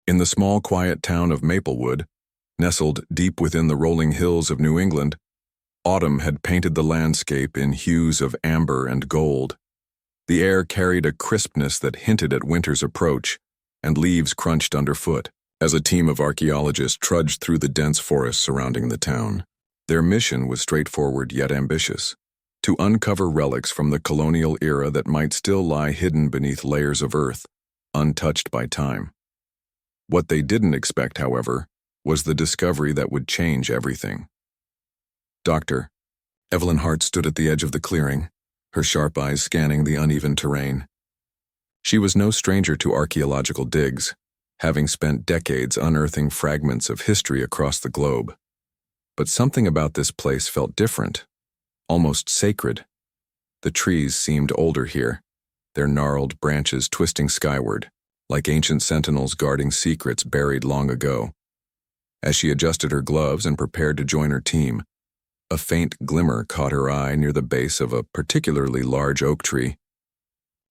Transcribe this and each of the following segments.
In the small, quiet town of Maplewood, nestled deep within the rolling hills of New England, autumn had painted the landscape in hues of amber and gold. The air carried a crispness that hinted at winter's approach, and leaves crunched underfoot as a team of archaeologists trudged through the dense forest surrounding the town. Their mission was straightforward yet ambitious: to uncover relics from the colonial era that might still lie hidden beneath layers of earth, untouched by time. What they didn't expect, however, was the discovery that would change everything. Doctor, Evelyn Hart stood at the edge of the clearing, her sharp eyes scanning the uneven terrain. She was no stranger to archaeological digs, having spent decades unearthing fragments of history across the globe. But something about this place felt different, almost sacred. The trees seemed older here, their gnarled branches twisting skyward, like ancient sentinels guarding secrets buried long ago. As she adjusted her gloves and prepared to join her team, a faint glimmer caught her eye near the base of a particularly large oak tree.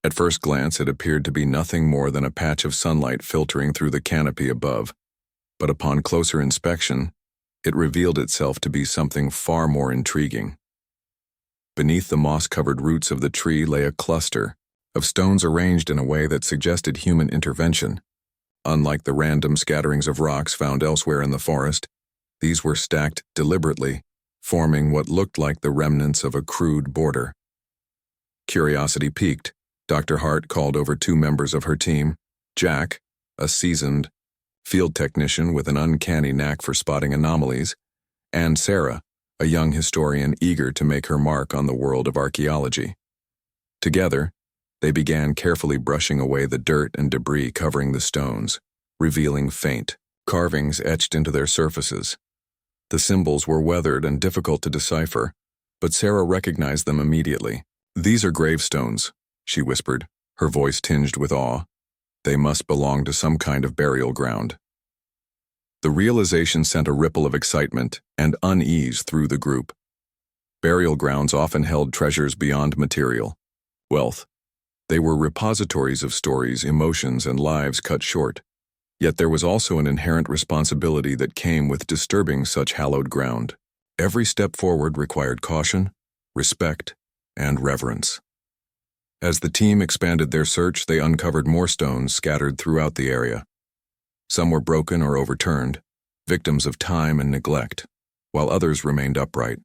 At first glance, it appeared to be nothing more than a patch of sunlight filtering through the canopy above, but upon closer inspection, it revealed itself to be something far more intriguing. Beneath the moss-covered roots of the tree lay a cluster of stones arranged in a way that suggested human intervention. Unlike the random scatterings of rocks found elsewhere in the forest, these were stacked deliberately, forming what looked like the remnants of a crude border. Curiosity piqued, Dr. Hart called over two members of her team, Jack, a seasoned field technician with an uncanny knack for spotting anomalies, and Sarah, a young historian eager to make her mark on the world of archaeology. Together, they began carefully brushing away the dirt and debris covering the stones, revealing faint carvings etched into their surfaces. The symbols were weathered and difficult to decipher, but Sarah recognized them immediately. "These are gravestones," she whispered, her voice tinged with awe. "They must belong to some kind of burial ground." The realization sent a ripple of excitement and unease through the group. Burial grounds often held treasures beyond material wealth. They were repositories of stories, emotions, and lives cut short. Yet there was also an inherent responsibility that came with disturbing such hallowed ground. Every step forward required caution, respect, and reverence. As the team expanded their search, they uncovered more stones scattered throughout the area. Some were broken or overturned, victims of time and neglect, while others remained upright,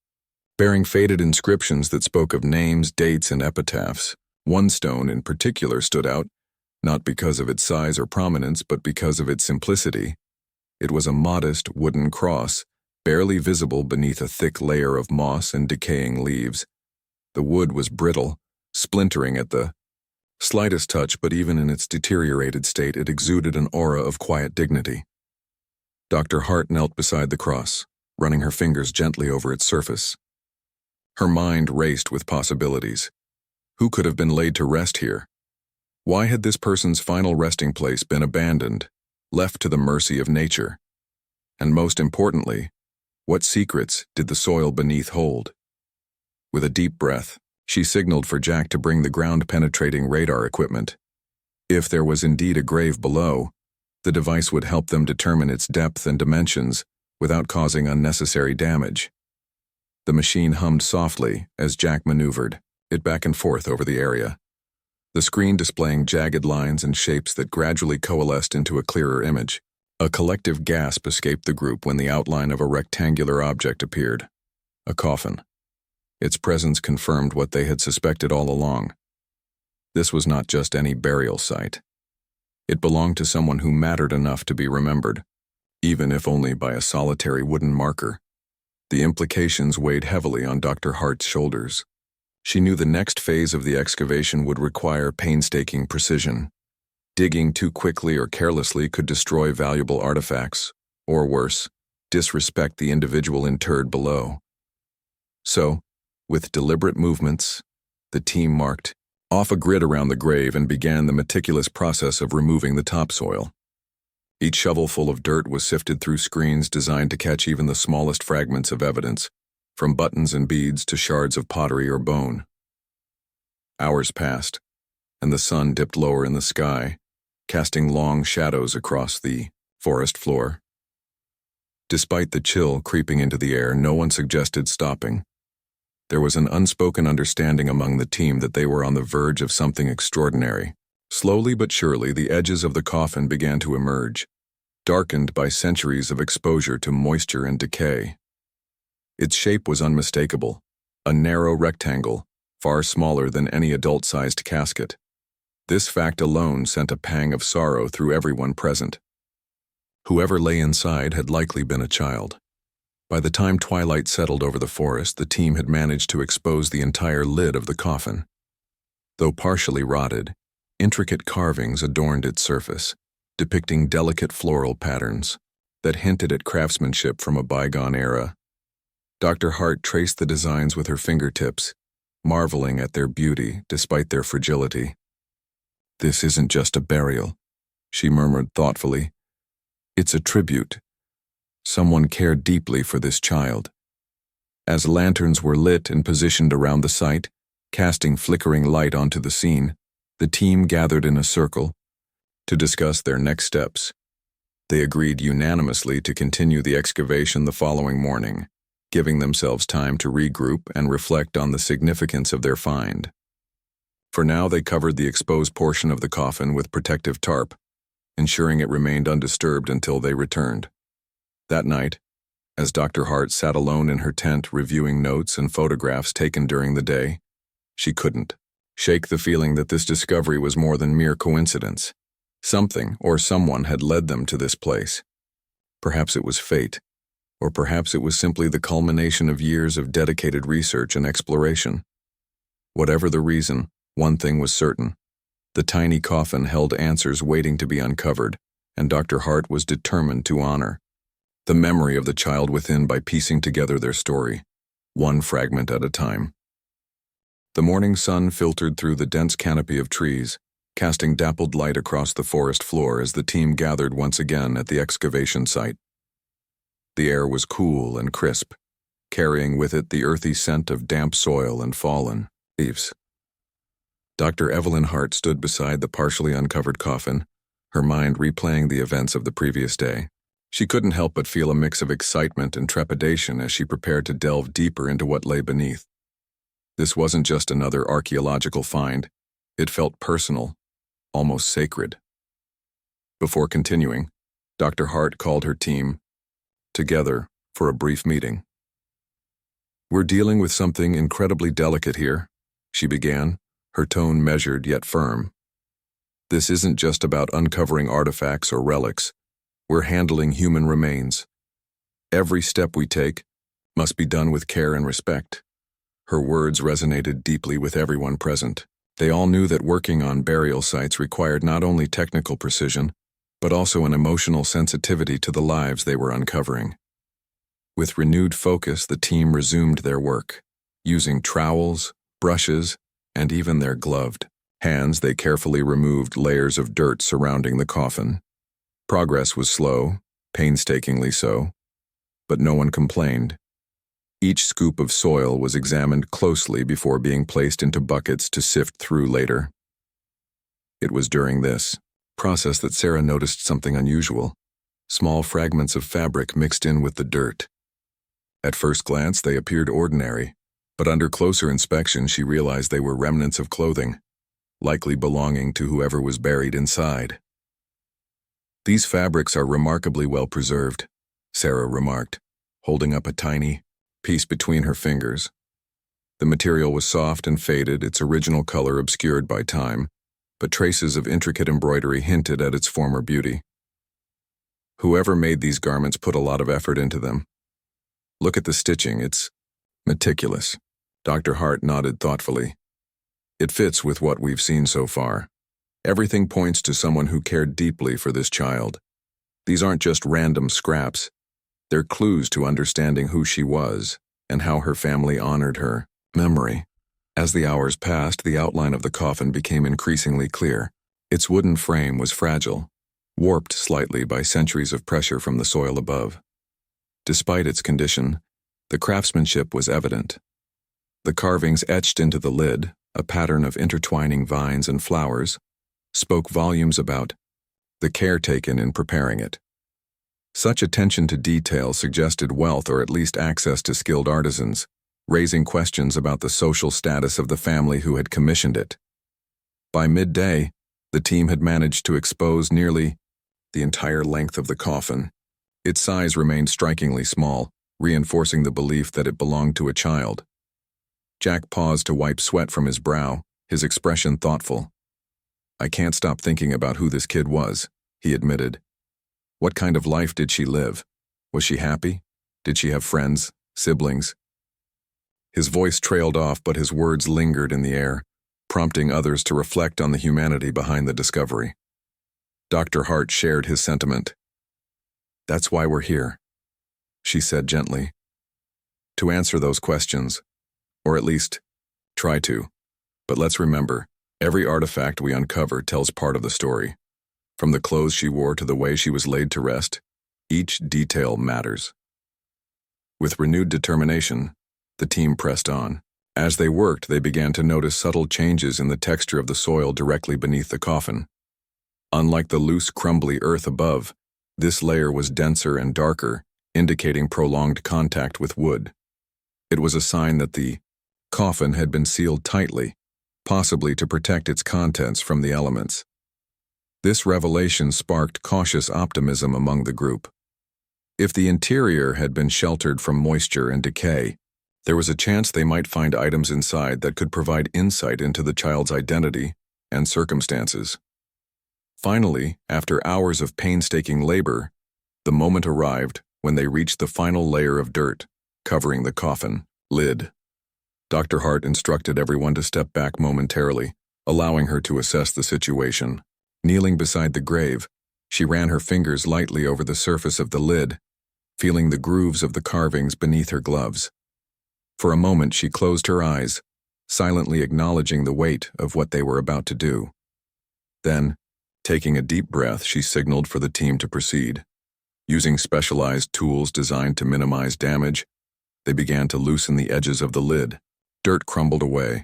bearing faded inscriptions that spoke of names, dates, and epitaphs. One stone in particular stood out, not because of its size or prominence, but because of its simplicity. It was a modest wooden cross, barely visible beneath a thick layer of moss and decaying leaves. The wood was brittle, splintering at the slightest touch, but even in its deteriorated state, it exuded an aura of quiet dignity. Dr. Hart knelt beside the cross, running her fingers gently over its surface. Her mind raced with possibilities. Who could have been laid to rest here? Why had this person's final resting place been abandoned, left to the mercy of nature? And most importantly, what secrets did the soil beneath hold? With a deep breath, she signaled for Jack to bring the ground-penetrating radar equipment. If there was indeed a grave below, the device would help them determine its depth and dimensions without causing unnecessary damage. The machine hummed softly as Jack maneuvered it back and forth over the area, the screen displaying jagged lines and shapes that gradually coalesced into a clearer image. A collective gasp escaped the group when the outline of a rectangular object appeared. A coffin. Its presence confirmed what they had suspected all along. This was not just any burial site. It belonged to someone who mattered enough to be remembered, even if only by a solitary wooden marker. The implications weighed heavily on Dr. Hart's shoulders. She knew the next phase of the excavation would require painstaking precision. Digging too quickly or carelessly could destroy valuable artifacts, or worse, disrespect the individual interred below. So, with deliberate movements, the team marked off a grid around the grave and began the meticulous process of removing the topsoil. Each shovelful of dirt was sifted through screens designed to catch even the smallest fragments of evidence, from buttons and beads to shards of pottery or bone. Hours passed, and the sun dipped lower in the sky, casting long shadows across the forest floor. Despite the chill creeping into the air, no one suggested stopping. There was an unspoken understanding among the team that they were on the verge of something extraordinary. Slowly but surely, the edges of the coffin began to emerge, darkened by centuries of exposure to moisture and decay. Its shape was unmistakable, a narrow rectangle, far smaller than any adult-sized casket. This fact alone sent a pang of sorrow through everyone present. Whoever lay inside had likely been a child. By the time twilight settled over the forest, the team had managed to expose the entire lid of the coffin. Though partially rotted, intricate carvings adorned its surface, depicting delicate floral patterns that hinted at craftsmanship from a bygone era. Dr. Hart traced the designs with her fingertips, marveling at their beauty despite their fragility. "This isn't just a burial," she murmured thoughtfully. "It's a tribute. Someone cared deeply for this child." As lanterns were lit and positioned around the site, casting flickering light onto the scene, the team gathered in a circle to discuss their next steps. They agreed unanimously to continue the excavation the following morning, giving themselves time to regroup and reflect on the significance of their find. For now, they covered the exposed portion of the coffin with protective tarp, ensuring it remained undisturbed until they returned. That night, as Dr. Hart sat alone in her tent reviewing notes and photographs taken during the day, she couldn't shake the feeling that this discovery was more than mere coincidence. Something or someone had led them to this place. Perhaps it was fate, or perhaps it was simply the culmination of years of dedicated research and exploration. Whatever the reason, one thing was certain. The tiny coffin held answers waiting to be uncovered, and Dr. Hart was determined to honor the memory of the child within by piecing together their story, one fragment at a time. The morning sun filtered through the dense canopy of trees, casting dappled light across the forest floor as the team gathered once again at the excavation site. The air was cool and crisp, carrying with it the earthy scent of damp soil and fallen leaves. Dr. Evelyn Hart stood beside the partially uncovered coffin, her mind replaying the events of the previous day. She couldn't help but feel a mix of excitement and trepidation as she prepared to delve deeper into what lay beneath. This wasn't just another archaeological find. It felt personal, almost sacred. Before continuing, Dr. Hart called her team together for a brief meeting. "We're dealing with something incredibly delicate here," she began, her tone measured yet firm. "This isn't just about uncovering artifacts or relics. We're handling human remains. Every step we take must be done with care and respect." Her words resonated deeply with everyone present. They all knew that working on burial sites required not only technical precision, but also an emotional sensitivity to the lives they were uncovering. With renewed focus, the team resumed their work. Using trowels, brushes, and even their gloved hands, they carefully removed layers of dirt surrounding the coffin. Progress was slow, painstakingly so, but no one complained. Each scoop of soil was examined closely before being placed into buckets to sift through later. It was during this process that Sarah noticed something unusual: small fragments of fabric mixed in with the dirt. At first glance, they appeared ordinary, but under closer inspection she realized they were remnants of clothing, likely belonging to whoever was buried inside. "These fabrics are remarkably well preserved," Sarah remarked, holding up a tiny piece between her fingers. The material was soft and faded, its original color obscured by time, but traces of intricate embroidery hinted at its former beauty. "Whoever made these garments put a lot of effort into them. Look at the stitching, it's meticulous." Dr. Hart nodded thoughtfully. "It fits with what we've seen so far. Everything points to someone who cared deeply for this child. These aren't just random scraps. They're clues to understanding who she was and how her family honored her memory." As the hours passed, the outline of the coffin became increasingly clear. Its wooden frame was fragile, warped slightly by centuries of pressure from the soil above. Despite its condition, the craftsmanship was evident. The carvings etched into the lid, a pattern of intertwining vines and flowers, spoke volumes about the care taken in preparing it. Such attention to detail suggested wealth or at least access to skilled artisans, raising questions about the social status of the family who had commissioned it. By midday, the team had managed to expose nearly the entire length of the coffin. Its size remained strikingly small, reinforcing the belief that it belonged to a child. Jack paused to wipe sweat from his brow, his expression thoughtful. "I can't stop thinking about who this kid was," he admitted. "What kind of life did she live? Was she happy? Did she have friends, siblings?" His voice trailed off, but his words lingered in the air, prompting others to reflect on the humanity behind the discovery. Dr. Hart shared his sentiment. "That's why we're here," she said gently. "To answer those questions, or at least, try to. But let's remember, every artifact we uncover tells part of the story. From the clothes she wore to the way she was laid to rest, each detail matters." With renewed determination, the team pressed on. As they worked, they began to notice subtle changes in the texture of the soil directly beneath the coffin. Unlike the loose, crumbly earth above, this layer was denser and darker, indicating prolonged contact with wood. It was a sign that the coffin had been sealed tightly, possibly to protect its contents from the elements. This revelation sparked cautious optimism among the group. If the interior had been sheltered from moisture and decay, there was a chance they might find items inside that could provide insight into the child's identity and circumstances. Finally, after hours of painstaking labor, the moment arrived when they reached the final layer of dirt covering the coffin lid. Dr. Hart instructed everyone to step back momentarily, allowing her to assess the situation. Kneeling beside the grave, she ran her fingers lightly over the surface of the lid, feeling the grooves of the carvings beneath her gloves. For a moment she closed her eyes, silently acknowledging the weight of what they were about to do. Then, taking a deep breath, she signaled for the team to proceed. Using specialized tools designed to minimize damage, they began to loosen the edges of the lid. Dirt crumbled away,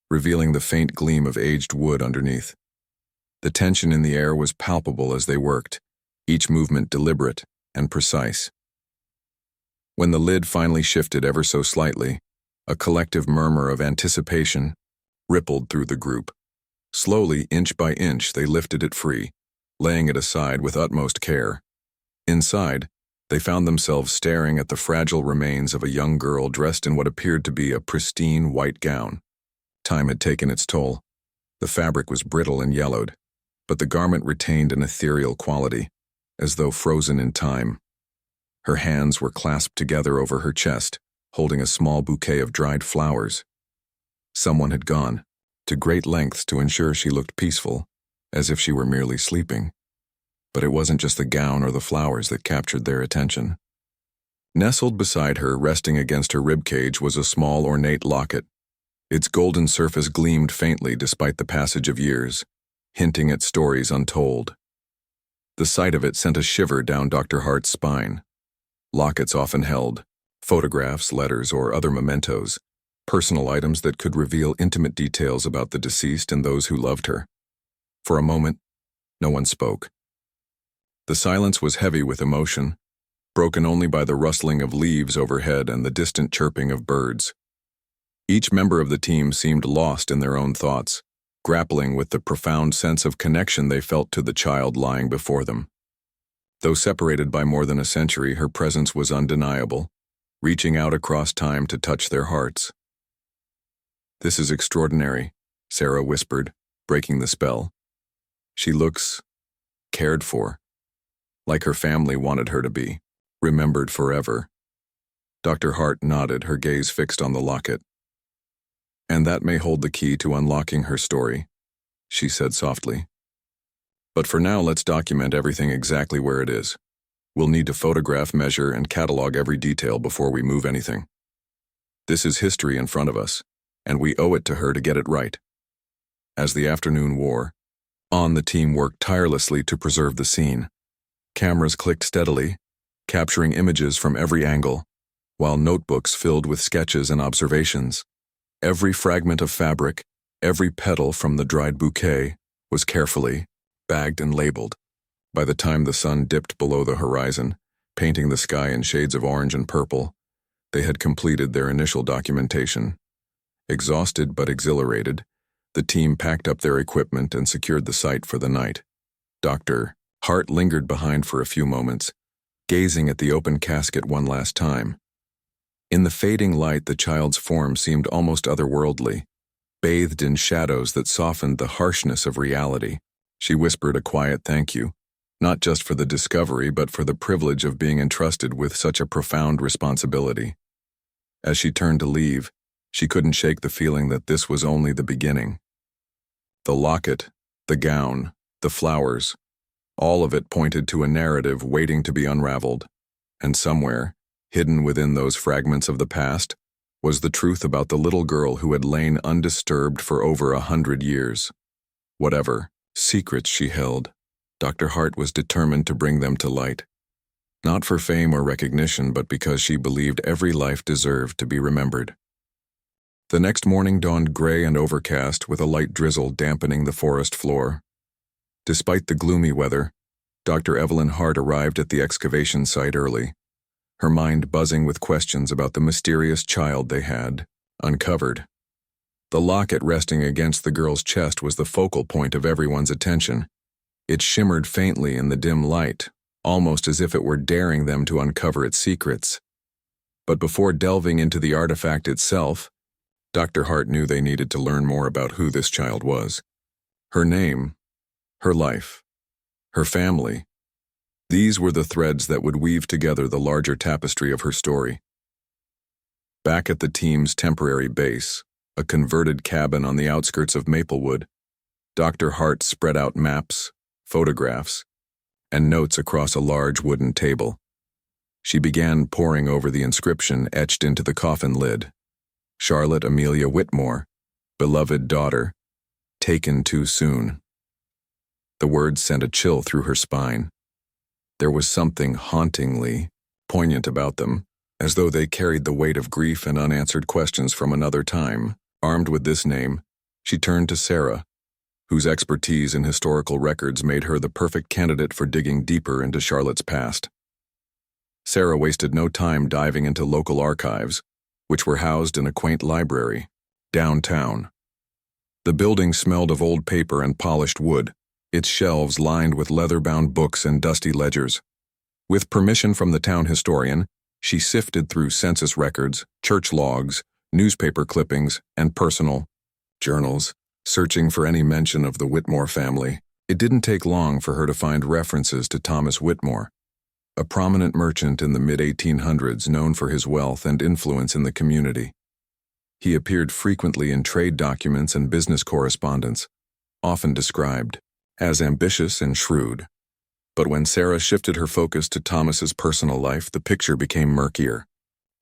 revealing the faint gleam of aged wood underneath. The tension in the air was palpable as they worked, each movement deliberate and precise. When the lid finally shifted ever so slightly, a collective murmur of anticipation rippled through the group. Slowly, inch by inch, they lifted it free, laying it aside with utmost care. Inside, they found themselves staring at the fragile remains of a young girl dressed in what appeared to be a pristine white gown. Time had taken its toll. The fabric was brittle and yellowed, but the garment retained an ethereal quality, as though frozen in time. Her hands were clasped together over her chest, holding a small bouquet of dried flowers. Someone had gone to great lengths to ensure she looked peaceful, as if she were merely sleeping. But it wasn't just the gown or the flowers that captured their attention. Nestled beside her, resting against her ribcage, was a small, ornate locket. Its golden surface gleamed faintly despite the passage of years, hinting at stories untold. The sight of it sent a shiver down Dr. Hart's spine. Lockets often held photographs, letters, or other mementos, personal items that could reveal intimate details about the deceased and those who loved her. For a moment, no one spoke. The silence was heavy with emotion, broken only by the rustling of leaves overhead and the distant chirping of birds. Each member of the team seemed lost in their own thoughts, grappling with the profound sense of connection they felt to the child lying before them. Though separated by more than a century, her presence was undeniable, reaching out across time to touch their hearts. "This is extraordinary," Sarah whispered, breaking the spell. "She looks cared for, like her family wanted her to be, remembered forever." Dr. Hart nodded, her gaze fixed on the locket. "And that may hold the key to unlocking her story," she said softly. "But for now, let's document everything exactly where it is. We'll need to photograph, measure, and catalog every detail before we move anything. This is history in front of us, and we owe it to her to get it right." As the afternoon wore on, the team worked tirelessly to preserve the scene. Cameras clicked steadily, capturing images from every angle, while notebooks filled with sketches and observations. Every fragment of fabric, every petal from the dried bouquet, was carefully bagged and labeled. By the time the sun dipped below the horizon, painting the sky in shades of orange and purple. They had completed their initial documentation. Exhausted but exhilarated, the team packed up their equipment and secured the site for the night. Dr. Hart lingered behind for a few moments, gazing at the open casket one last time. In the fading light, the child's form seemed almost otherworldly, bathed in shadows that softened the harshness of reality. She whispered a quiet thank you, not just for the discovery but for the privilege of being entrusted with such a profound responsibility. As she turned to leave, she couldn't shake the feeling that this was only the beginning. The locket, the gown, the flowers, all of it pointed to a narrative waiting to be unraveled, and somewhere, hidden within those fragments of the past, was the truth about the little girl who had lain undisturbed for over 100 years. Whatever secrets she held, Dr. Hart was determined to bring them to light. Not for fame or recognition, but because she believed every life deserved to be remembered. The next morning dawned gray and overcast, with a light drizzle dampening the forest floor. Despite the gloomy weather, Dr. Evelyn Hart arrived at the excavation site early, her mind buzzing with questions about the mysterious child they had uncovered. The locket resting against the girl's chest was the focal point of everyone's attention. It shimmered faintly in the dim light, almost as if it were daring them to uncover its secrets. But before delving into the artifact itself, Dr. Hart knew they needed to learn more about who this child was. Her name, her life, her family. These were the threads that would weave together the larger tapestry of her story. Back at the team's temporary base, a converted cabin on the outskirts of Maplewood, Dr. Hart spread out maps, photographs, and notes across a large wooden table. She began poring over the inscription etched into the coffin lid. Charlotte Amelia Whitmore, beloved daughter, taken too soon. The words sent a chill through her spine. There was something hauntingly poignant about them, as though they carried the weight of grief and unanswered questions from another time. Armed with this name, she turned to Sarah, whose expertise in historical records made her the perfect candidate for digging deeper into Charlotte's past. Sarah wasted no time diving into local archives, which were housed in a quaint library, downtown. The building smelled of old paper and polished wood, its shelves lined with leather-bound books and dusty ledgers. With permission from the town historian, she sifted through census records, church logs, newspaper clippings, and personal journals, searching for any mention of the Whitmore family. It didn't take long for her to find references to Thomas Whitmore, a prominent merchant in the mid-1800s known for his wealth and influence in the community. He appeared frequently in trade documents and business correspondence, often described as ambitious and shrewd. But when Sarah shifted her focus to Thomas's personal life, the picture became murkier.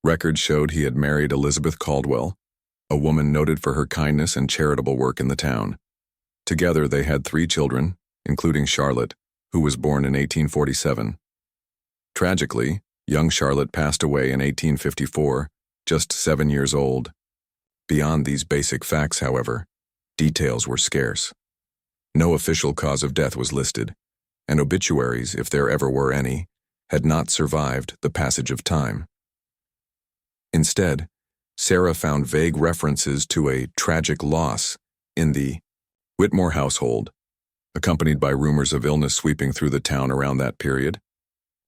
Records showed he had married Elizabeth Caldwell, a woman noted for her kindness and charitable work in the town. Together they had 3 children, including Charlotte, who was born in 1847. Tragically, young Charlotte passed away in 1854, just 7 years old. Beyond these basic facts, however, details were scarce. No official cause of death was listed, and obituaries, if there ever were any, had not survived the passage of time. Instead, Sarah found vague references to a tragic loss in the Whitmore household, accompanied by rumors of illness sweeping through the town around that period.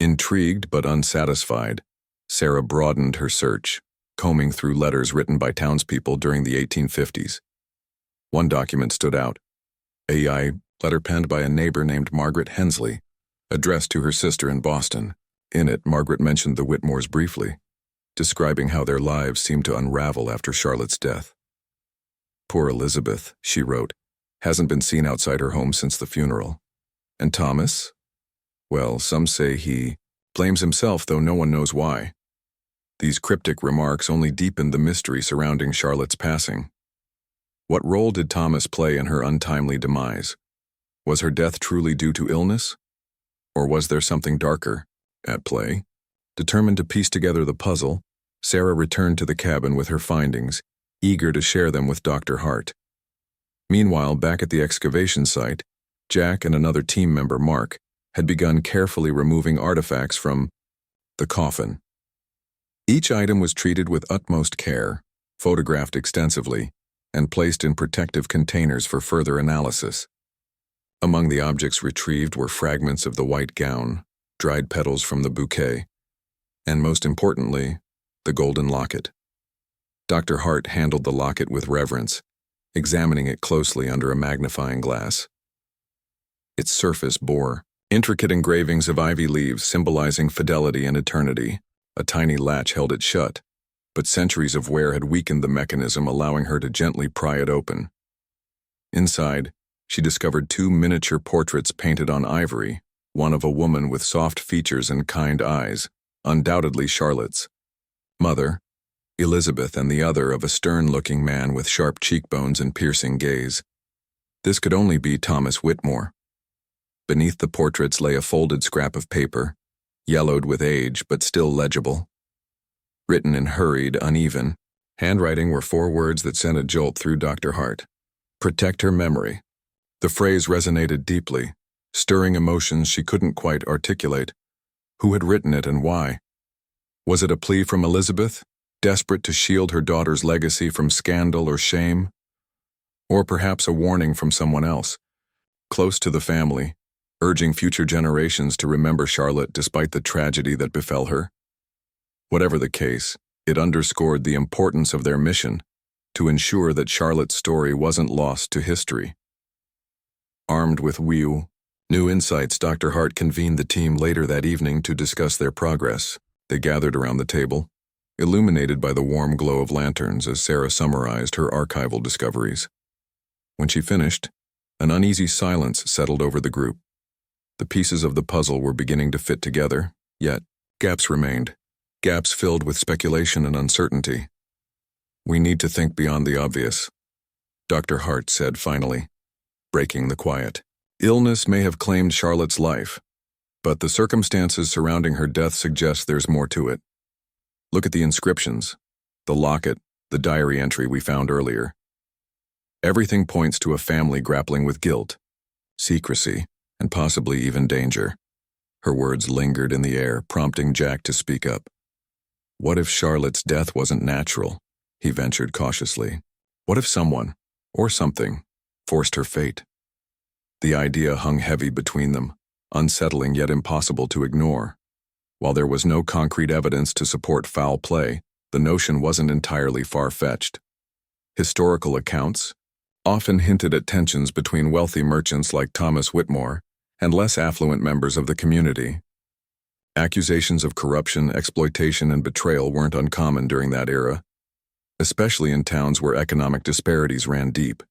Intrigued but unsatisfied, Sarah broadened her search, combing through letters written by townspeople during the 1850s. One document stood out, a letter penned by a neighbor named Margaret Hensley, addressed to her sister in Boston. In it, Margaret mentioned the Whitmores briefly, describing how their lives seemed to unravel after Charlotte's death. Poor Elizabeth, she wrote, hasn't been seen outside her home since the funeral. And Thomas? Well, some say he blames himself, though no one knows why. These cryptic remarks only deepened the mystery surrounding Charlotte's passing. What role did Thomas play in her untimely demise? Was her death truly due to illness? Or was there something darker at play? Determined to piece together the puzzle, Sarah returned to the cabin with her findings, eager to share them with Dr. Hart. Meanwhile, back at the excavation site, Jack and another team member, Mark, had begun carefully removing artifacts from the coffin. Each item was treated with utmost care, photographed extensively, and placed in protective containers for further analysis. Among the objects retrieved were fragments of the white gown, dried petals from the bouquet, and most importantly, the golden locket. Dr. Hart handled the locket with reverence, examining it closely under a magnifying glass. Its surface bore intricate engravings of ivy leaves symbolizing fidelity and eternity. A tiny latch held it shut, but centuries of wear had weakened the mechanism, allowing her to gently pry it open. Inside, she discovered two miniature portraits painted on ivory, one of a woman with soft features and kind eyes, undoubtedly Charlotte's mother, Elizabeth, and the other of a stern-looking man with sharp cheekbones and piercing gaze. This could only be Thomas Whitmore. Beneath the portraits lay a folded scrap of paper, yellowed with age but still legible. Written in hurried, uneven handwriting were 4 words that sent a jolt through Dr. Hart. Protect her memory. The phrase resonated deeply, stirring emotions she couldn't quite articulate. Who had written it and why? Was it a plea from Elizabeth, desperate to shield her daughter's legacy from scandal or shame? Or perhaps a warning from someone else, close to the family, urging future generations to remember Charlotte despite the tragedy that befell her? Whatever the case, it underscored the importance of their mission to ensure that Charlotte's story wasn't lost to history. Armed with new insights, Dr. Hart convened the team later that evening to discuss their progress. They gathered around the table, illuminated by the warm glow of lanterns as Sarah summarized her archival discoveries. When she finished, an uneasy silence settled over the group. The pieces of the puzzle were beginning to fit together, yet gaps remained, gaps filled with speculation and uncertainty. We need to think beyond the obvious, Dr. Hart said finally, breaking the quiet. Illness may have claimed Charlotte's life, but the circumstances surrounding her death suggest there's more to it. Look at the inscriptions, the locket, the diary entry we found earlier. Everything points to a family grappling with guilt, secrecy, and possibly even danger. Her words lingered in the air, prompting Jack to speak up. What if Charlotte's death wasn't natural? He ventured cautiously. What if someone, or something, forced her fate? The idea hung heavy between them, unsettling yet impossible to ignore. While there was no concrete evidence to support foul play, the notion wasn't entirely far-fetched. Historical accounts often hinted at tensions between wealthy merchants like Thomas Whitmore and less affluent members of the community. Accusations of corruption, exploitation, and betrayal weren't uncommon during that era, especially in towns where economic disparities ran deep.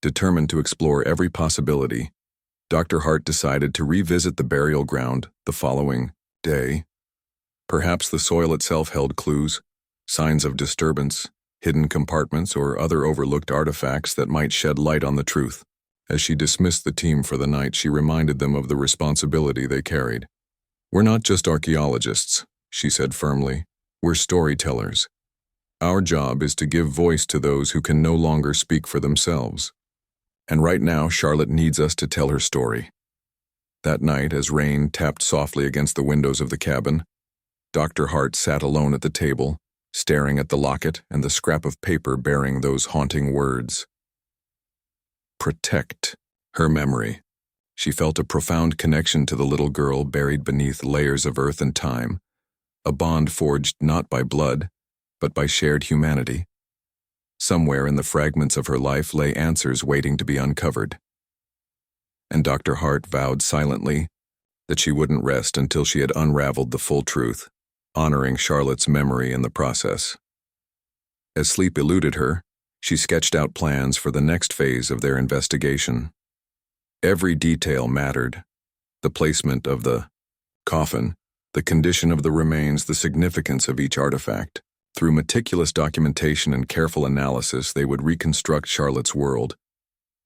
Determined to explore every possibility, Dr. Hart decided to revisit the burial ground the following day. Perhaps the soil itself held clues, signs of disturbance, hidden compartments, or other overlooked artifacts that might shed light on the truth. As she dismissed the team for the night, she reminded them of the responsibility they carried. We're not just archaeologists, she said firmly. We're storytellers. Our job is to give voice to those who can no longer speak for themselves. And right now, Charlotte needs us to tell her story. That night, as rain tapped softly against the windows of the cabin, Dr. Hart sat alone at the table, staring at the locket and the scrap of paper bearing those haunting words. Protect her memory. She felt a profound connection to the little girl buried beneath layers of earth and time, a bond forged not by blood, but by shared humanity. Somewhere in the fragments of her life lay answers waiting to be uncovered. And Dr. Hart vowed silently that she wouldn't rest until she had unraveled the full truth, honoring Charlotte's memory in the process. As sleep eluded her, she sketched out plans for the next phase of their investigation. Every detail mattered: the placement of the coffin, the condition of the remains, the significance of each artifact. Through meticulous documentation and careful analysis, they would reconstruct Charlotte's world,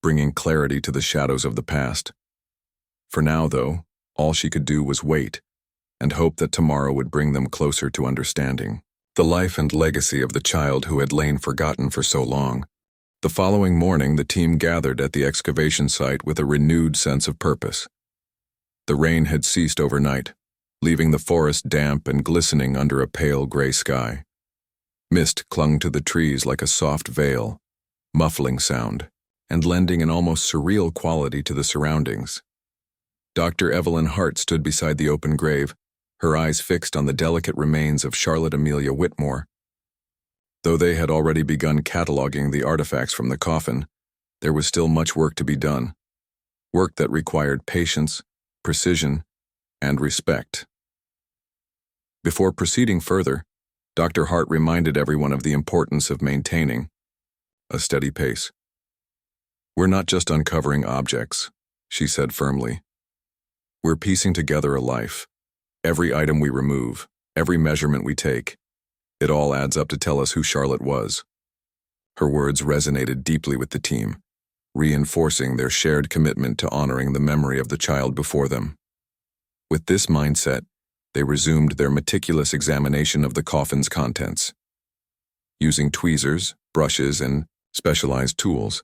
bringing clarity to the shadows of the past. For now, though, all she could do was wait and hope that tomorrow would bring them closer to understanding the life and legacy of the child who had lain forgotten for so long. The following morning, the team gathered at the excavation site with a renewed sense of purpose. The rain had ceased overnight, leaving the forest damp and glistening under a pale gray sky. Mist clung to the trees like a soft veil, muffling sound, and lending an almost surreal quality to the surroundings. Dr. Evelyn Hart stood beside the open grave, her eyes fixed on the delicate remains of Charlotte Amelia Whitmore. Though they had already begun cataloging the artifacts from the coffin, there was still much work to be done, work that required patience, precision, and respect. Before proceeding further, Dr. Hart reminded everyone of the importance of maintaining a steady pace. "We're not just uncovering objects," she said firmly. "We're piecing together a life. Every item we remove, every measurement we take, it all adds up to tell us who Charlotte was." Her words resonated deeply with the team, reinforcing their shared commitment to honoring the memory of the child before them. With this mindset, they resumed their meticulous examination of the coffin's contents. Using tweezers, brushes, and specialized tools,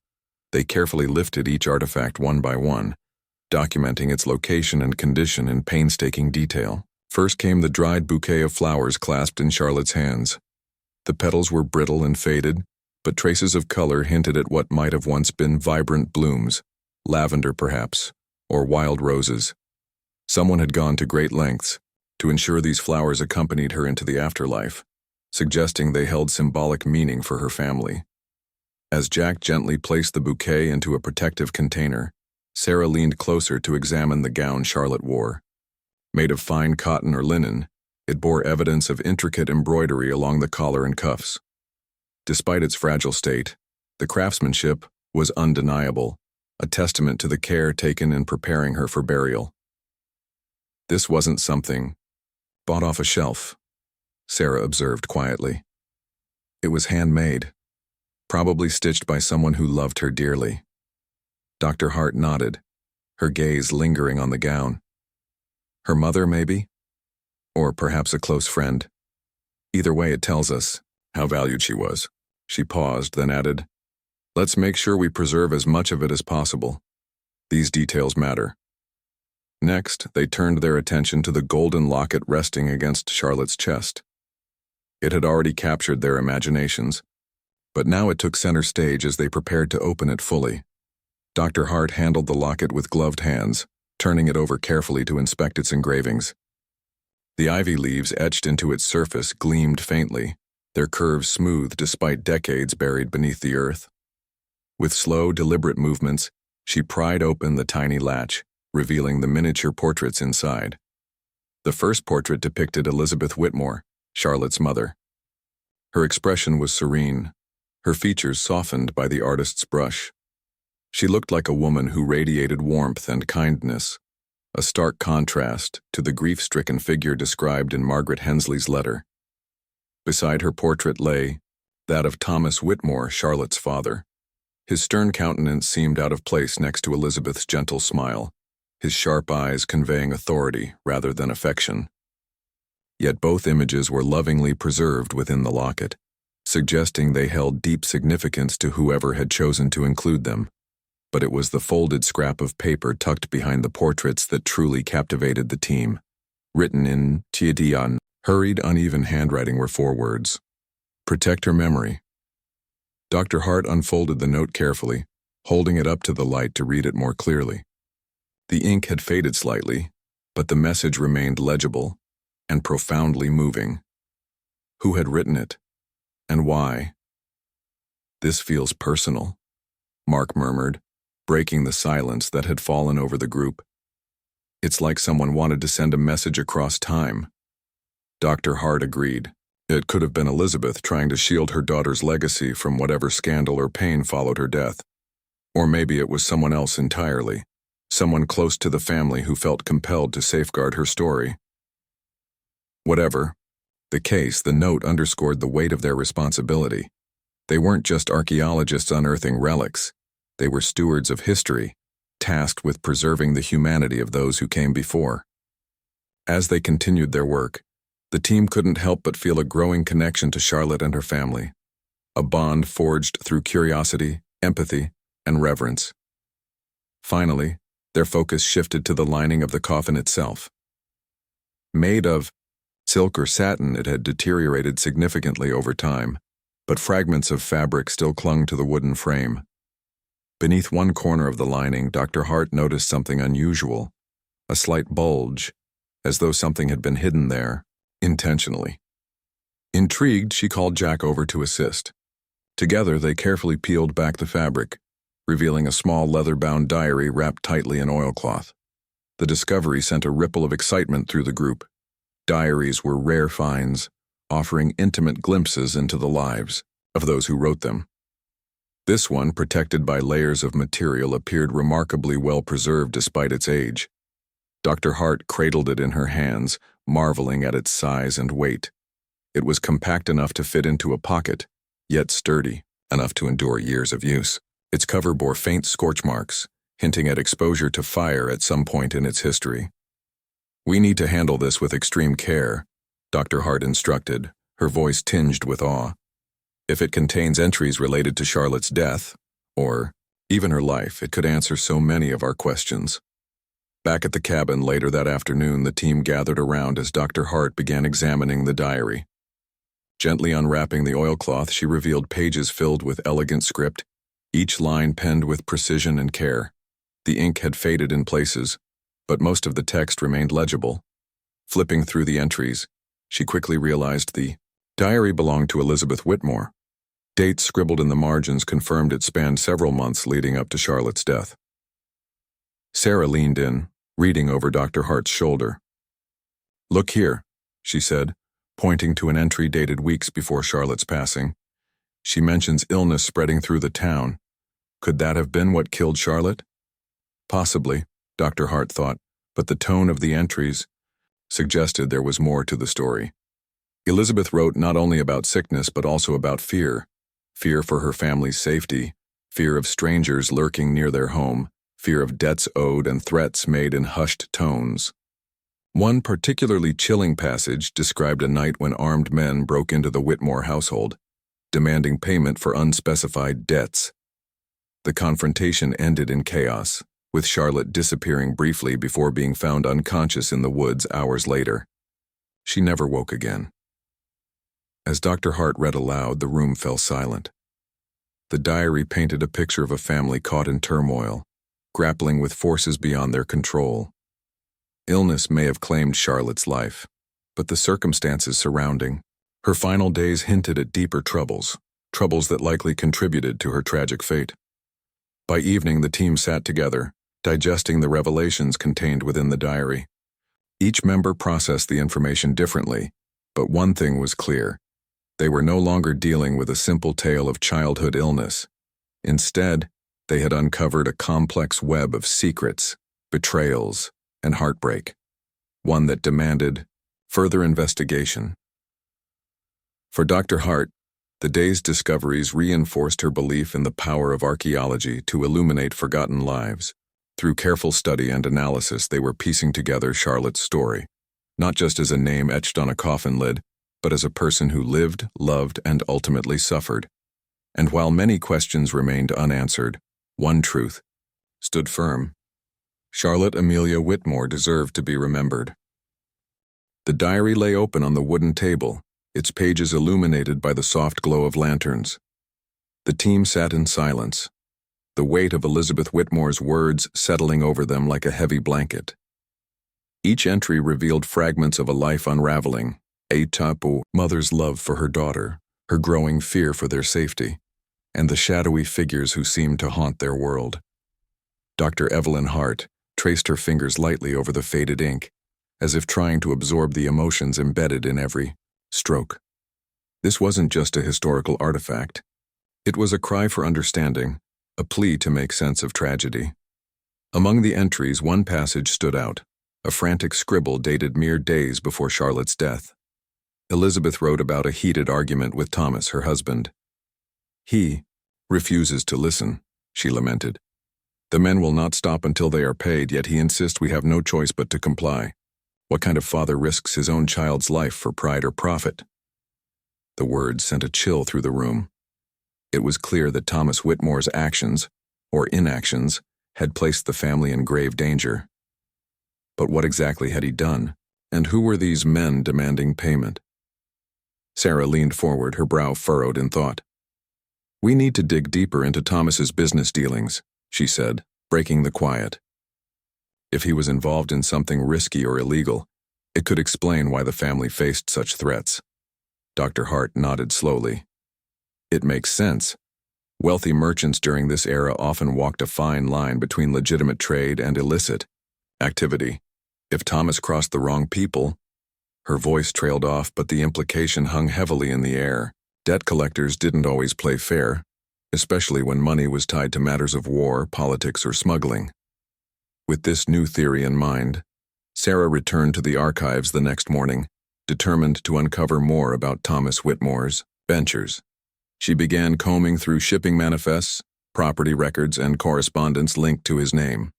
they carefully lifted each artifact one by one, documenting its location and condition in painstaking detail. First came the dried bouquet of flowers clasped in Charlotte's hands. The petals were brittle and faded, but traces of color hinted at what might have once been vibrant blooms, lavender perhaps, or wild roses. Someone had gone to great lengths to ensure these flowers accompanied her into the afterlife, suggesting they held symbolic meaning for her family. As Jack gently placed the bouquet into a protective container, Sarah leaned closer to examine the gown Charlotte wore. Made of fine cotton or linen, it bore evidence of intricate embroidery along the collar and cuffs. Despite its fragile state, the craftsmanship was undeniable, a testament to the care taken in preparing her for burial. This wasn't something bought off a shelf, Sarah observed quietly. It was handmade, probably stitched by someone who loved her dearly. Dr. Hart nodded, her gaze lingering on the gown. Her mother, maybe? Or perhaps a close friend. Either way, it tells us how valued she was. She paused, then added, "Let's make sure we preserve as much of it as possible. These details matter." Next, they turned their attention to the golden locket resting against Charlotte's chest. It had already captured their imaginations, but now it took center stage as they prepared to open it fully. Dr. Hart handled the locket with gloved hands, turning it over carefully to inspect its engravings. The ivy leaves etched into its surface gleamed faintly, their curves smooth despite decades buried beneath the earth. With slow, deliberate movements, she pried open the tiny latch, revealing the miniature portraits inside. The first portrait depicted Elizabeth Whitmore, Charlotte's mother. Her expression was serene, her features softened by the artist's brush. She looked like a woman who radiated warmth and kindness, a stark contrast to the grief-stricken figure described in Margaret Hensley's letter. Beside her portrait lay that of Thomas Whitmore, Charlotte's father. His stern countenance seemed out of place next to Elizabeth's gentle smile, his sharp eyes conveying authority rather than affection. Yet both images were lovingly preserved within the locket, suggesting they held deep significance to whoever had chosen to include them. But it was the folded scrap of paper tucked behind the portraits that truly captivated the team. Written in Tiadian, hurried, uneven handwriting were 4 words. "Protect her memory." Dr. Hart unfolded the note carefully, holding it up to the light to read it more clearly. The ink had faded slightly, but the message remained legible and profoundly moving. Who had written it? And why? "This feels personal," Mark murmured, breaking the silence that had fallen over the group. "It's like someone wanted to send a message across time." Dr. Hart agreed. It could have been Elizabeth trying to shield her daughter's legacy from whatever scandal or pain followed her death. Or maybe it was someone else entirely, someone close to the family who felt compelled to safeguard her story. Whatever the case, the note underscored the weight of their responsibility. They weren't just archaeologists unearthing relics. They were stewards of history, tasked with preserving the humanity of those who came before. As they continued their work, the team couldn't help but feel a growing connection to Charlotte and her family, a bond forged through curiosity, empathy, and reverence. Finally, their focus shifted to the lining of the coffin itself. Made of silk or satin, it had deteriorated significantly over time, but fragments of fabric still clung to the wooden frame. Beneath one corner of the lining, Dr. Hart noticed something unusual, a slight bulge, as though something had been hidden there, intentionally. Intrigued, she called Jack over to assist. Together, they carefully peeled back the fabric, revealing a small leather-bound diary wrapped tightly in oilcloth. The discovery sent a ripple of excitement through the group. Diaries were rare finds, offering intimate glimpses into the lives of those who wrote them. This one, protected by layers of material, appeared remarkably well preserved despite its age. Dr. Hart cradled it in her hands, marveling at its size and weight. It was compact enough to fit into a pocket, yet sturdy enough to endure years of use. Its cover bore faint scorch marks, hinting at exposure to fire at some point in its history. "We need to handle this with extreme care," Dr. Hart instructed, her voice tinged with awe. "If it contains entries related to Charlotte's death, or even her life, it could answer so many of our questions." Back at the cabin later that afternoon, the team gathered around as Dr. Hart began examining the diary. Gently unwrapping the oilcloth, she revealed pages filled with elegant script, each line penned with precision and care. The ink had faded in places, but most of the text remained legible. Flipping through the entries, she quickly realized the diary belonged to Elizabeth Whitmore. Dates scribbled in the margins confirmed it spanned several months leading up to Charlotte's death. Sarah leaned in, reading over Dr. Hart's shoulder. "Look here," she said, pointing to an entry dated weeks before Charlotte's passing. "She mentions illness spreading through the town. Could that have been what killed Charlotte?" Possibly, Dr. Hart thought, but the tone of the entries suggested there was more to the story. Elizabeth wrote not only about sickness but also about fear. Fear for her family's safety, fear of strangers lurking near their home, fear of debts owed and threats made in hushed tones. One particularly chilling passage described a night when armed men broke into the Whitmore household, demanding payment for unspecified debts. The confrontation ended in chaos, with Charlotte disappearing briefly before being found unconscious in the woods hours later. She never woke again. As Dr. Hart read aloud, the room fell silent. The diary painted a picture of a family caught in turmoil, grappling with forces beyond their control. Illness may have claimed Charlotte's life, but the circumstances surrounding her final days hinted at deeper troubles that likely contributed to her tragic fate. By evening, the team sat together, digesting the revelations contained within the diary. Each member processed the information differently, but one thing was clear. They were no longer dealing with a simple tale of childhood illness. Instead, they had uncovered a complex web of secrets, betrayals, and heartbreak, one that demanded further investigation. For Dr. Hart, the day's discoveries reinforced her belief in the power of archaeology to illuminate forgotten lives. Through careful study and analysis, they were piecing together Charlotte's story, not just as a name etched on a coffin lid, but as a person who lived, loved, and ultimately suffered. And while many questions remained unanswered, one truth stood firm. Charlotte Amelia Whitmore deserved to be remembered. The diary lay open on the wooden table, its pages illuminated by the soft glow of lanterns. The team sat in silence, the weight of Elizabeth Whitmore's words settling over them like a heavy blanket. Each entry revealed fragments of a life unraveling, a tapu, mother's love for her daughter, her growing fear for their safety, and the shadowy figures who seemed to haunt their world. Dr. Evelyn Hart traced her fingers lightly over the faded ink, as if trying to absorb the emotions embedded in every stroke. This wasn't just a historical artifact. It was a cry for understanding, a plea to make sense of tragedy. Among the entries, one passage stood out, a frantic scribble dated mere days before Charlotte's death. Elizabeth wrote about a heated argument with Thomas, her husband. "He refuses to listen," she lamented. "The men will not stop until they are paid, yet he insists we have no choice but to comply. What kind of father risks his own child's life for pride or profit?" The words sent a chill through the room. It was clear that Thomas Whitmore's actions, or inactions, had placed the family in grave danger. But what exactly had he done, And who were these men demanding payment? Sarah leaned forward, her brow furrowed in thought. "We need to dig deeper into Thomas's business dealings," she said, breaking the quiet. If he was involved in something risky or illegal, it could explain why the family faced such threats. Dr. Hart nodded slowly. It makes sense. Wealthy merchants during this era often walked a fine line between legitimate trade and illicit activity. If Thomas crossed the wrong people— Her voice trailed off, but the implication hung heavily in the air. Debt collectors didn't always play fair, especially when money was tied to matters of war, politics, or smuggling. With this new theory in mind, Sarah returned to the archives the next morning, determined to uncover more about Thomas Whitmore's ventures. She began combing through shipping manifests, property records, and correspondence linked to his name.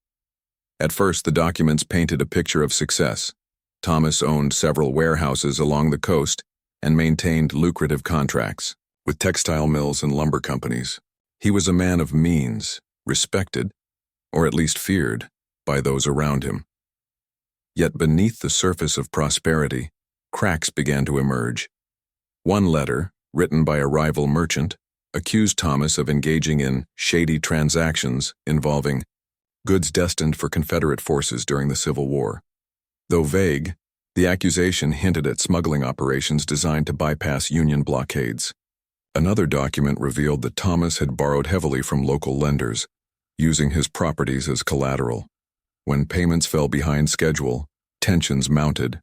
At first, the documents painted a picture of success. Thomas owned several warehouses along the coast and maintained lucrative contracts with textile mills and lumber companies. He was a man of means, respected, or at least feared, by those around him. Yet beneath the surface of prosperity, cracks began to emerge. One letter, written by a rival merchant, accused Thomas of engaging in shady transactions involving goods destined for Confederate forces during the Civil War. Though vague, the accusation hinted at smuggling operations designed to bypass Union blockades. Another document revealed that Thomas had borrowed heavily from local lenders, using his properties as collateral. When payments fell behind schedule, tensions mounted,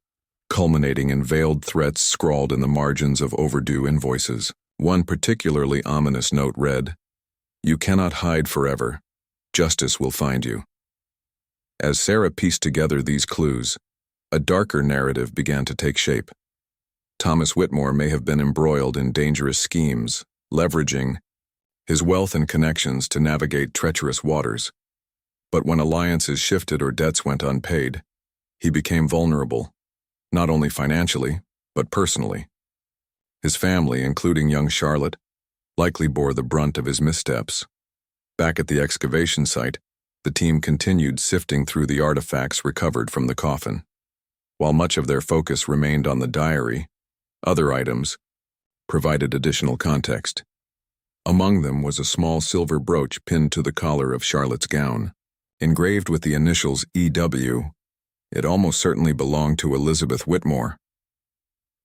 culminating in veiled threats scrawled in the margins of overdue invoices. One particularly ominous note read, "You cannot hide forever. Justice will find you." As Sarah pieced together these clues, a darker narrative began to take shape. Thomas Whitmore may have been embroiled in dangerous schemes, leveraging his wealth and connections to navigate treacherous waters. But when alliances shifted or debts went unpaid, he became vulnerable, not only financially, but personally. His family, including young Charlotte, likely bore the brunt of his missteps. Back at the excavation site, the team continued sifting through the artifacts recovered from the coffin. While much of their focus remained on the diary, other items provided additional context. Among them was a small silver brooch pinned to the collar of Charlotte's gown. Engraved with the initials E.W., it almost certainly belonged to Elizabeth Whitmore.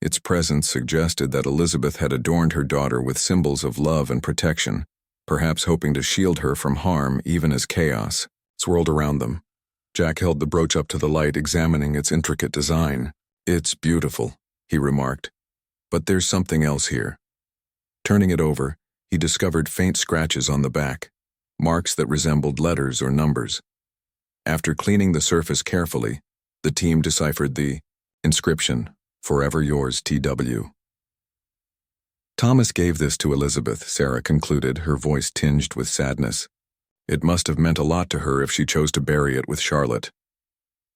Its presence suggested that Elizabeth had adorned her daughter with symbols of love and protection, perhaps hoping to shield her from harm even as chaos swirled around them. Jack held the brooch up to the light, examining its intricate design. "It's beautiful," he remarked, "but there's something else here." Turning it over, he discovered faint scratches on the back, marks that resembled letters or numbers. After cleaning the surface carefully, the team deciphered the inscription, "Forever yours, T.W." Thomas gave this to Elizabeth, Sarah concluded, her voice tinged with sadness. It must have meant a lot to her if she chose to bury it with Charlotte.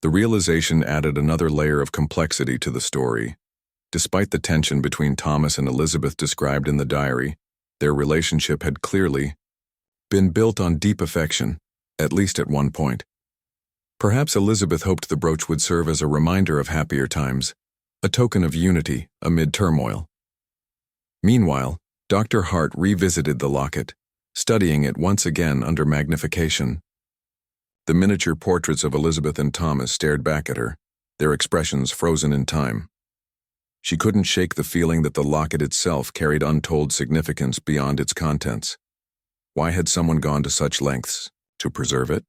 The realization added another layer of complexity to the story. Despite the tension between Thomas and Elizabeth described in the diary, their relationship had clearly been built on deep affection, at least at one point. Perhaps Elizabeth hoped the brooch would serve as a reminder of happier times, a token of unity amid turmoil. Meanwhile, Dr. Hart revisited the locket, studying it once again under magnification. The miniature portraits of Elizabeth and Thomas stared back at her, their expressions frozen in time. She couldn't shake the feeling that the locket itself carried untold significance beyond its contents. Why had someone gone to such lengths to preserve it?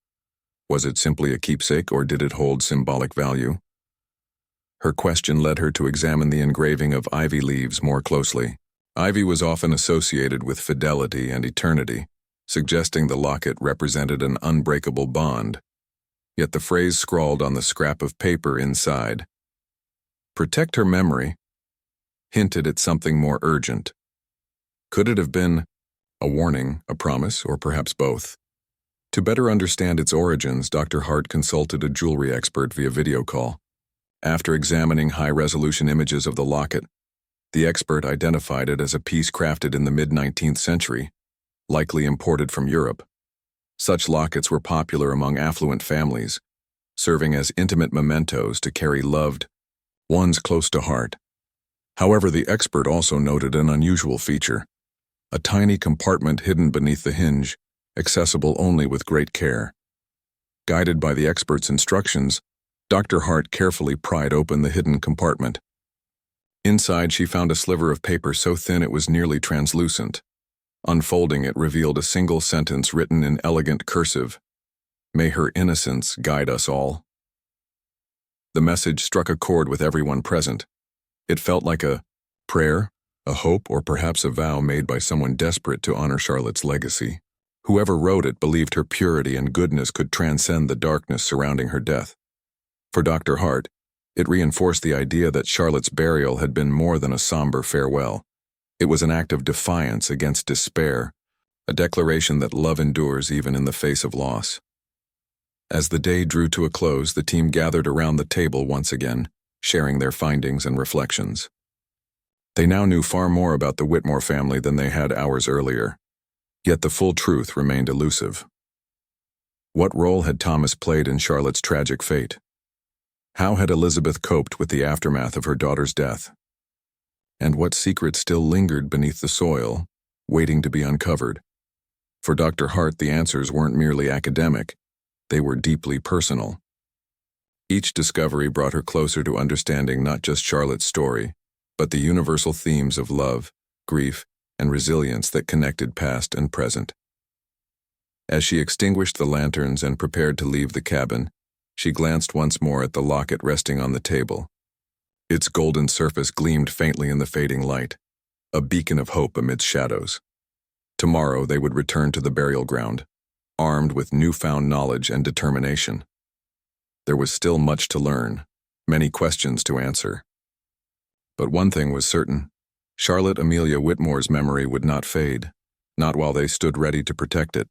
Was it simply a keepsake, or did it hold symbolic value? Her question led her to examine the engraving of ivy leaves more closely. Ivy was often associated with fidelity and eternity, suggesting the locket represented an unbreakable bond. Yet the phrase scrawled on the scrap of paper inside, "Protect her memory," hinted at something more urgent. Could it have been a warning, a promise, or perhaps both? To better understand its origins, Dr. Hart consulted a jewelry expert via video call. After examining high-resolution images of the locket, the expert identified it as a piece crafted in the mid-19th century, likely imported from Europe. Such lockets were popular among affluent families, serving as intimate mementos to carry loved one's close to heart. However, the expert also noted an unusual feature: a tiny compartment hidden beneath the hinge, accessible only with great care. Guided by the expert's instructions, Dr. Hart carefully pried open the hidden compartment. Inside, she found a sliver of paper so thin it was nearly translucent. Unfolding it revealed a single sentence written in elegant cursive: "May her innocence guide us all." The message struck a chord with everyone present. It felt like a prayer, a hope, or perhaps a vow made by someone desperate to honor Charlotte's legacy. Whoever wrote it believed her purity and goodness could transcend the darkness surrounding her death. For Dr. Hart, it reinforced the idea that Charlotte's burial had been more than a somber farewell. It was an act of defiance against despair, a declaration that love endures even in the face of loss. As the day drew to a close, the team gathered around the table once again, sharing their findings and reflections. They now knew far more about the Whitmore family than they had hours earlier, yet the full truth remained elusive. What role had Thomas played in Charlotte's tragic fate? How had Elizabeth coped with the aftermath of her daughter's death? And what secrets still lingered beneath the soil, waiting to be uncovered? For Dr. Hart, the answers weren't merely academic, they were deeply personal. Each discovery brought her closer to understanding not just Charlotte's story, but the universal themes of love, grief, and resilience that connected past and present. As she extinguished the lanterns and prepared to leave the cabin, she glanced once more at the locket resting on the table. Its golden surface gleamed faintly in the fading light, a beacon of hope amidst shadows. Tomorrow they would return to the burial ground, armed with newfound knowledge and determination. There was still much to learn, many questions to answer. But one thing was certain: Charlotte Amelia Whitmore's memory would not fade, not while they stood ready to protect it.